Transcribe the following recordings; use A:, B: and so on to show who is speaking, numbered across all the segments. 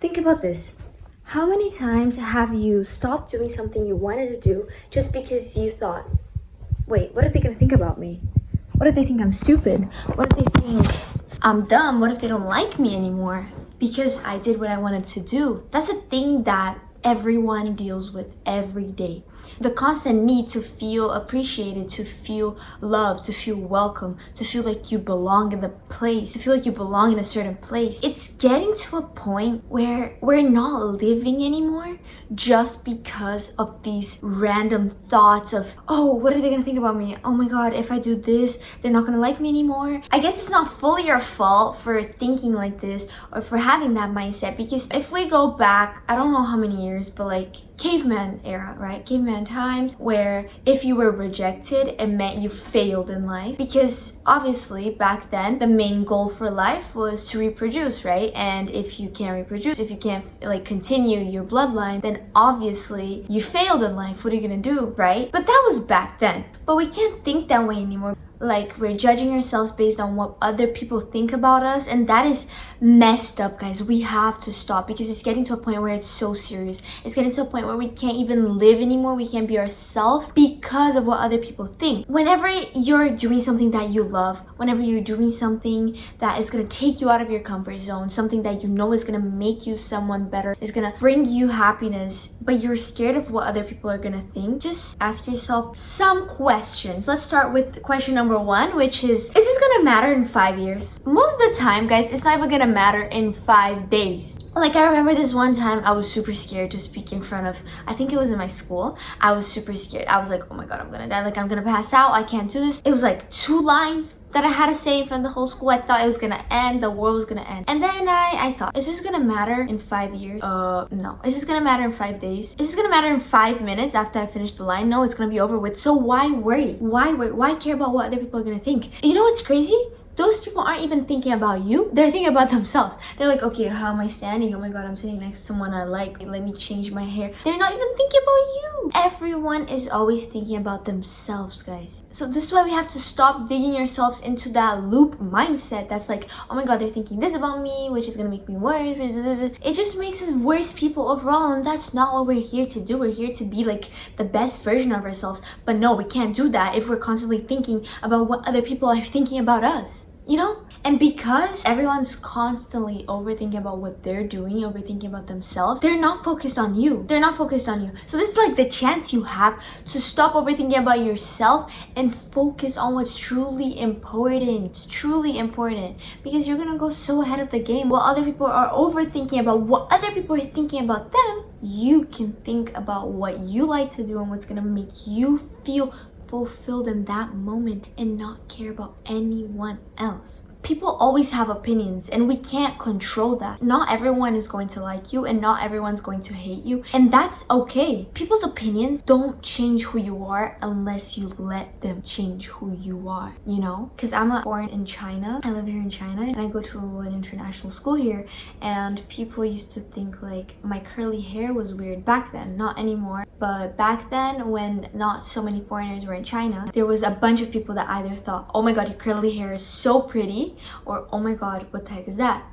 A: Think about this. How many times have you stopped doing something you wanted to do just because you thought, wait, what are they gonna think about me? What if they think I'm stupid? What if they think I'm dumb? What if they don't like me anymore? Because I did what I wanted to do. That's a thing that everyone deals with every day. The constant need to feel appreciated, to feel loved, to feel welcome, to feel like you belong in the place, to feel like you belong in a certain place. It's getting to a point where we're not living anymore just because of these random thoughts of, oh, what are they gonna think about me? Oh my god, if I do this, they're not gonna like me anymore. I guess it's not fully your fault for thinking like this or for having that mindset, because if we go back, I don't know how many years, but like caveman era, right? Caveman times, where if you were rejected, it meant you failed in life, because obviously back then the main goal for life was to reproduce, right? And if you can't reproduce, if you can't like continue your bloodline, then obviously you failed in life. What are you gonna do, right? But that was back then. But we can't think that way anymore. Like, we're judging ourselves based on what other people think about us, and that is messed up, guys. We have to stop, because it's getting to a point where it's so serious. It's getting to a point where we can't even live anymore. We can't be ourselves because of what other people think. Whenever you're doing something that you love, whenever you're doing something that is going to take you out of your comfort zone, something that you know is going to make you someone better, is going to bring you happiness, but you're scared of what other people are going to think, just ask yourself some questions. Let's start with question number one, which is this gonna matter in 5 years? Most of the time, guys, it's not even gonna matter in 5 days. Like, I remember this one time I was super scared to speak in front of, I think it was in my school. I was super scared. I was like, oh my god, I'm gonna die, like I'm gonna pass out, I can't do this. It was like 2 lines that I had to say in front of the whole school. I thought it was gonna end, the world was gonna end. And then I thought, is this gonna matter in 5 years? No. Is this gonna matter in 5 days? Is this gonna matter in 5 minutes after I finish the line? No, it's gonna be over with. So why worry? Why worry? Why care about what other people are gonna think? You know what's crazy? Those people aren't even thinking about you. They're thinking about themselves. They're like, okay, how am I standing? Oh my god, I'm sitting next to someone I like. Let me change my hair. They're not even thinking about you. Everyone is always thinking about themselves, guys. So this is why we have to stop digging ourselves into that loop mindset that's like, oh my god, they're thinking this about me, which is gonna make me worse. It just makes us worse people overall, and that's not what we're here to do. We're here to be like the best version of ourselves. But no, we can't do that if we're constantly thinking about what other people are thinking about us. You know? And because everyone's constantly overthinking about what they're doing, overthinking about themselves, they're not focused on you. They're not focused on you. So this is like the chance you have to stop overthinking about yourself and focus on what's truly important. It's truly important, because you're gonna go so ahead of the game. While other people are overthinking about what other people are thinking about them, you can think about what you like to do and what's gonna make you feel fulfilled in that moment and not care about anyone else. People always have opinions, and we can't control that. Not everyone is going to like you, and not everyone's going to hate you, and that's okay. People's opinions don't change who you are unless you let them change who you are, you know? Because I'm born in China. I live here in China, and I go to an international school here, and people used to think like my curly hair was weird back then. Not anymore, but back then, when not so many foreigners were in China, there was a bunch of people that either thought, oh my god, your curly hair is so pretty, or oh my god, what the heck is that?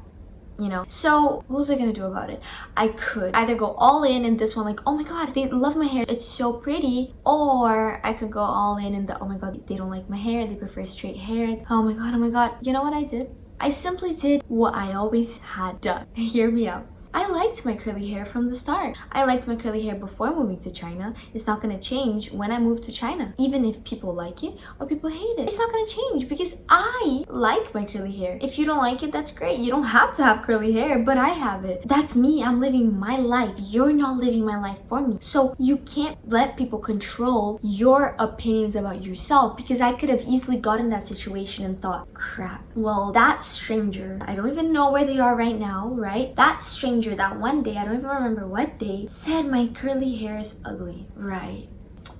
A: You know? So what was I gonna do about it? I could either go all in this one, like, oh my god, they love my hair, it's so pretty, or I could go all in the, oh my god, they don't like my hair, they prefer straight hair, oh my god, oh my god. You know what I did? I simply did what I always had done. Hear me out. I liked my curly hair from the start. I liked my curly hair before moving to China. It's not gonna change when I move to China. Even if people like it or people hate it, it's not gonna change, because I like my curly hair. If you don't like it, that's great. You don't have to have curly hair, but I have it. That's me. I'm living my life. You're not living my life for me. So you can't let people control your opinions about yourself, because I could have easily gotten in that situation and thought, crap, well, that stranger, I don't even know where they are right now, right? That stranger that one day, I don't even remember what day, said my curly hair is ugly, right?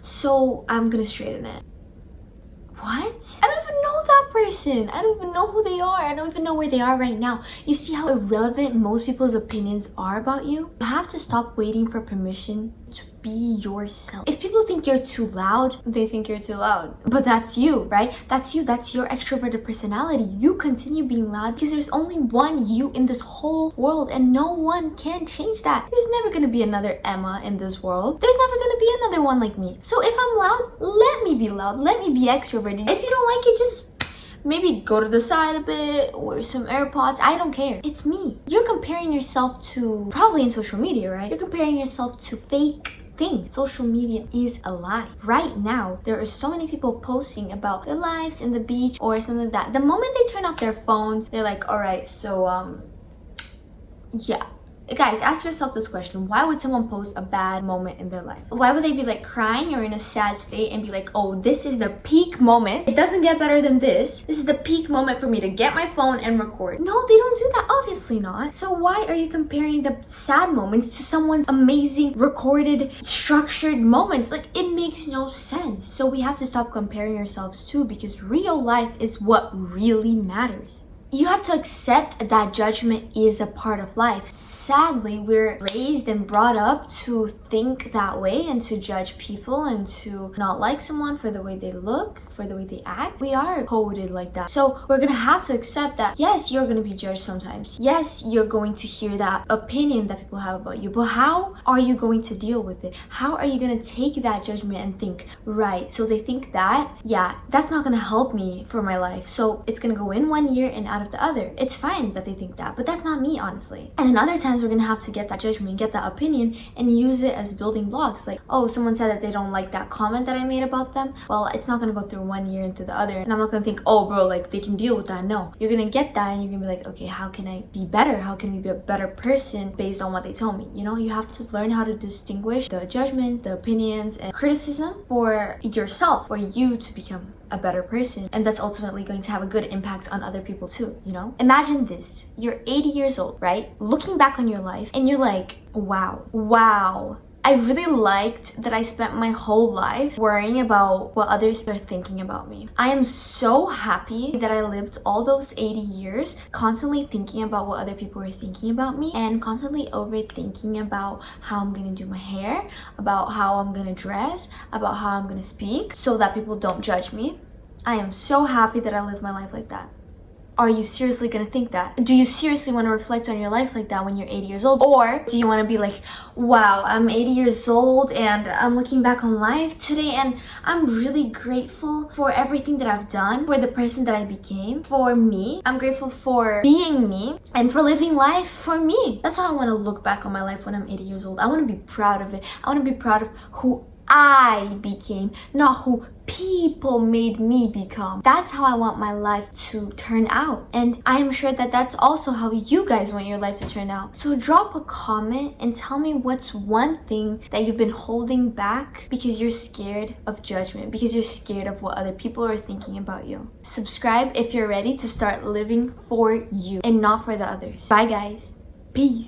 A: So I'm gonna straighten it. What? I don't even know that person. I don't even know who they are. I don't even know where they are right now. You see how irrelevant most people's opinions are about you? You have to stop waiting for permission to be yourself. If people think you're too loud, they think you're too loud. But that's you, right? That's you. That's your extroverted personality. You continue being loud because there's only one you in this whole world, and no one can change that. There's never gonna be another Emma in this world. There's never gonna be another one like me. So if I'm loud, let me be loud. Let me be extroverted. If you don't like it, just maybe go to the side a bit, wear some AirPods. I don't care. It's me. You're comparing yourself to, probably in social media, right? You're comparing yourself to fake things. Social media is a lie. Right now, there are so many people posting about their lives in the beach or something like that. The moment they turn off their phones, they're like, all right, so yeah. Guys, ask yourself this question. Why would someone post a bad moment in their life? Why would they be like crying or in a sad state and be like, oh, this is the peak moment. It doesn't get better than this. This is the peak moment for me to get my phone and record. No, they don't do that. Obviously not. So why are you comparing the sad moments to someone's amazing, recorded, structured moments? Like, it makes no sense. So we have to stop comparing ourselves too, because real life is what really matters. You have to accept that judgment is a part of life. Sadly, we're raised and brought up to think that way and to judge people and to not like someone for the way they look, for the way they act. We are coded like that. So we're gonna have to accept that, yes, you're gonna be judged sometimes. Yes, you're going to hear that opinion that people have about you. But how are you going to deal with it? How are you gonna take that judgment and think, right, so they think that, yeah, that's not gonna help me for my life. So it's gonna go in one ear and out of the other. It's fine that they think that, but that's not me, honestly. And then other times we're gonna have to get that judgment, get that opinion, and use it as building blocks. Like, oh, someone said that they don't like that comment that I made about them. Well, it's not gonna go through one ear into the other, and I'm not gonna think, oh bro, like they can deal with that. No, you're gonna get that and you're gonna be like, okay, how can I be better? How can we be a better person based on what they told me? You know, you have to learn how to distinguish the judgments, the opinions, and criticism for yourself, for you to become a better person. And that's ultimately going to have a good impact on other people too, you know? Imagine this, you're 80 years old, right? Looking back on your life and you're like, wow, I really liked that I spent my whole life worrying about what others are thinking about me. I am so happy that I lived all those 80 years constantly thinking about what other people are thinking about me and constantly overthinking about how I'm gonna do my hair, about how I'm gonna dress, about how I'm gonna speak so that people don't judge me. I am so happy that I lived my life like that. Are you seriously gonna think that? Do you seriously want to reflect on your life like that when you're 80 years old? Or do you want to be like, wow, I'm 80 years old and I'm looking back on life today and I'm really grateful for everything that I've done, for the person that I became, for me. I'm grateful for being me and for living life for me. That's how I want to look back on my life when I'm 80 years old. I want to be proud of it. I want to be proud of who I became, not who people made me become. That's how I want my life to turn out, and I am sure that that's also how you guys want your life to turn out. So drop a comment and tell me what's one thing that you've been holding back because you're scared of judgment, because you're scared of what other people are thinking about you. Subscribe if you're ready to start living for you and not for the others. Bye guys. Peace.